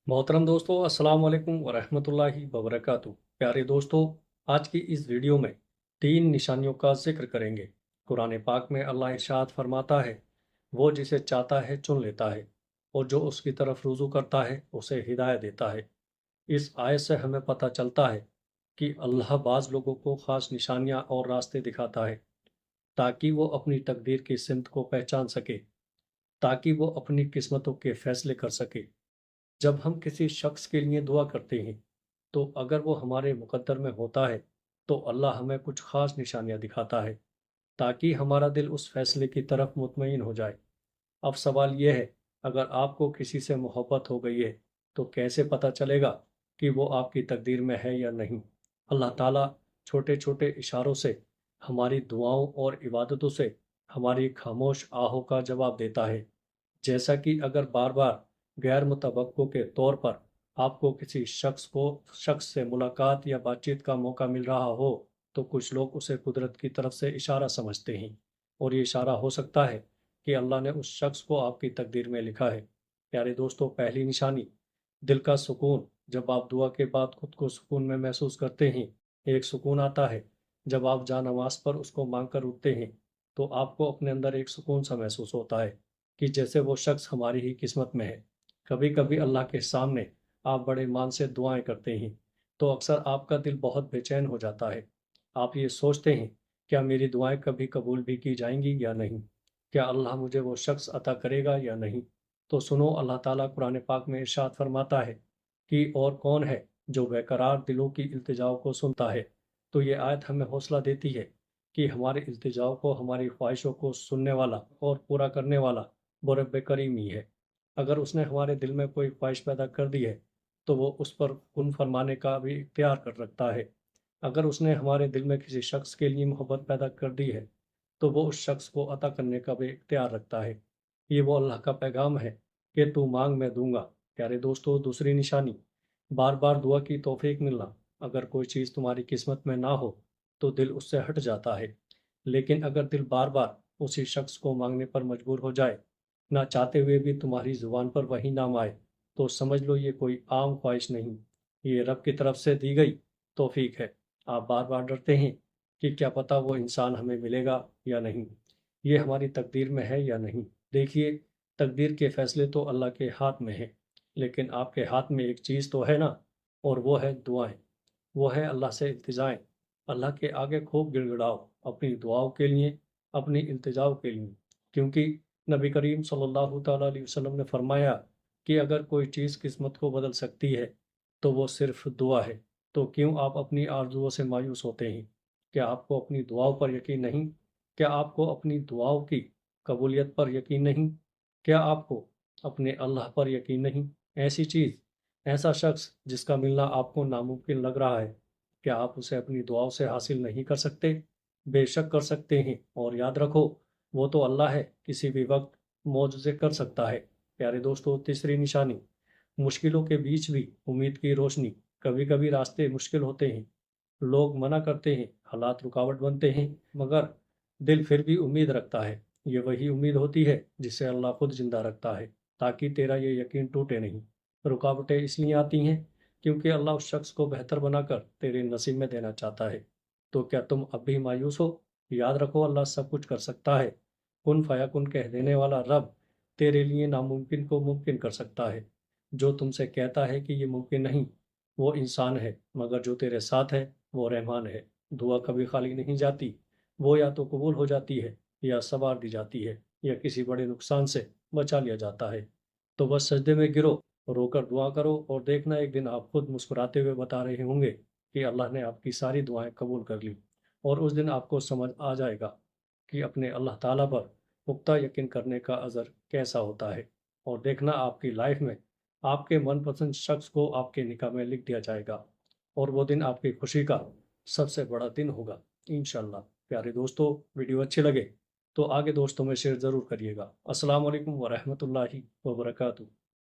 मोहतरम दोस्तों, अस्सलाम वालेकुम वरहमतुल्लाहि वबरकातुहू। प्यारे दोस्तों, आज की इस वीडियो में तीन निशानियों का जिक्र करेंगे। कुरान पाक में अल्लाह इरशाद फरमाता है, वो जिसे चाहता है चुन लेता है और जो उसकी तरफ रुजू करता है उसे हिदायत देता है। इस आयत से हमें पता चलता है कि अल्लाह बाज़ लोगों को ख़ास निशानियाँ और रास्ते दिखाता है ताकि वो अपनी तकदीर की सिमत को पहचान सके, ताकि वो अपनी किस्मतों के फैसले कर सके। जब हम किसी शख्स के लिए दुआ करते हैं, तो अगर वो हमारे मुकद्दर में होता है, तो अल्लाह हमें कुछ ख़ास निशानियाँ दिखाता है, ताकि हमारा दिल उस फैसले की तरफ मुतमईन हो जाए। अब सवाल ये है, अगर आपको किसी से मोहब्बत हो गई है, तो कैसे पता चलेगा कि वो आपकी तकदीर में है या नहीं? अल्लाह ताला छोटे-छोटे इशारों से, हमारी दुआओं और इबादतों से, हमारी खामोश आहों का जवाब देता है। जैसा कि अगर बार-बार गैर मुतवक्को के तौर पर आपको किसी शख्स से मुलाकात या बातचीत का मौका मिल रहा हो, तो कुछ लोग उसे कुदरत की तरफ से इशारा समझते हैं और ये इशारा हो सकता है कि अल्लाह ने उस शख्स को आपकी तकदीर में लिखा है। प्यारे दोस्तों, पहली निशानी, दिल का सुकून। जब आप दुआ के बाद खुद को सुकून में महसूस करते हैं, एक सुकून आता है। जब आप जानमाज़ पर उसको मांग कर उठते हैं, तो आपको अपने अंदर एक सुकून सा महसूस होता है कि जैसे वो शख्स हमारी ही किस्मत में है। कभी-कभी अल्लाह के सामने आप बड़े ईमान से दुआएं करते हैं, तो अक्सर आपका दिल बहुत बेचैन हो जाता है। आप ये सोचते हैं, क्या मेरी दुआएं कभी कबूल भी की जाएंगी या नहीं? क्या अल्लाह मुझे वो शख्स अता करेगा या नहीं? तो सुनो, अल्लाह ताला कुरान पाक में इरशाद फरमाता है कि और कौन है जो बेकरार दिलों की इल्तिजाओं को सुनता है। तो ये आयत हमें हौसला देती है कि हमारे इल्तिजाओं को, हमारी ख्वाहिशों को सुनने वाला और पूरा करने वाला वो रब करीम ही है। अगर उसने हमारे दिल में कोई ख्वाहिश पैदा कर दी है, तो वो उस पर कुन फरमाने का भी इख्तियार कर रखता है। अगर उसने हमारे दिल में किसी शख्स के लिए मोहब्बत पैदा कर दी है, तो वो उस शख्स को अता करने का भी इख्तियार रखता है। ये वो अल्लाह का पैगाम है कि तू मांग मैं दूंगा। प्यारे दोस्तों, दूसरी निशानी, बार बार दुआ की तौफीक मिलना। अगर कोई चीज़ तुम्हारी किस्मत में ना हो, तो दिल उससे हट जाता है। लेकिन अगर दिल बार बार उसी शख्स को मांगने पर मजबूर हो जाए, ना चाहते हुए भी तुम्हारी जुबान पर वही नाम आए, तो समझ लो ये कोई आम ख्वाहिश नहीं, ये रब की तरफ से दी गई तौफीक है। आप बार बार डरते हैं कि क्या पता वो इंसान हमें मिलेगा या नहीं, ये हमारी तकदीर में है या नहीं। देखिए, तकदीर के फैसले तो अल्लाह के हाथ में है, लेकिन आपके हाथ में एक चीज़ तो है ना, और वो है दुआएं। वो है अल्लाह से इल्तिजाएं। अल्लाह के आगे खूब गिड़गिड़ाओ, अपनी दुआओं के लिए, अपनी इल्तिजाओं के लिए। क्योंकि नबी करीम सल्लल्लाहु ताला अलैहि वसल्लम ने फरमाया कि अगर कोई चीज़ किस्मत को बदल सकती है, तो वो सिर्फ दुआ है। तो क्यों आप अपनी आरजुओं से मायूस होते हैं? क्या आपको अपनी दुआओं पर यकीन नहीं? क्या आपको अपनी दुआओं की कबूलियत पर यकीन नहीं? क्या आपको अपने अल्लाह पर यकीन नहीं? ऐसी चीज़, ऐसा शख्स जिसका मिलना आपको नामुमकिन लग रहा है, क्या आप उसे अपनी दुआओं से हासिल नहीं कर सकते? बेशक कर सकते हैं, और याद रखो, वो तो अल्लाह है, किसी भी वक्त मौजज़े कर सकता है। प्यारे दोस्तों, तीसरी निशानी, मुश्किलों के बीच भी उम्मीद की रोशनी। कभी कभी रास्ते मुश्किल होते हैं, लोग मना करते हैं, हालात रुकावट बनते हैं, मगर दिल फिर भी उम्मीद रखता है। ये वही उम्मीद होती है जिसे अल्लाह खुद जिंदा रखता है, ताकि तेरा ये यकीन टूटे नहीं। रुकावटें इसलिए आती हैं क्योंकि अल्लाह उस शख्स को बेहतर बनाकर तेरे नसीब में देना चाहता है। तो क्या तुम अब भी मायूस हो? याद रखो, अल्लाह सब कुछ कर सकता है। कुन फयाकुन कह देने वाला रब तेरे लिए नामुमकिन को मुमकिन कर सकता है। जो तुमसे कहता है कि ये मुमकिन नहीं, वो इंसान है, मगर जो तेरे साथ है वो रहमान है। दुआ कभी खाली नहीं जाती, वो या तो कबूल हो जाती है, या सवार दी जाती है, या किसी बड़े नुकसान से बचा लिया जाता है। तो बस सजदे में गिरो, रोकर दुआ करो, और देखना एक दिन आप खुद मुस्कुराते हुए बता रहे होंगे कि अल्लाह ने आपकी सारी दुआएं कबूल कर ली। और उस दिन आपको समझ आ जाएगा कि अपने अल्लाह ताला पर पुख्ता यकीन करने का अज़र कैसा होता है। और देखना, आपकी लाइफ में आपके मनपसंद शख्स को आपके निकाह में लिख दिया जाएगा, और वो दिन आपकी खुशी का सबसे बड़ा दिन होगा, इंशाल्लाह। प्यारे दोस्तों, वीडियो अच्छे लगे तो आगे दोस्तों में शेयर ज़रूर करिएगा। अस्सलाम वालेकुम वरहमतुल्लाहि वबरकातुहू।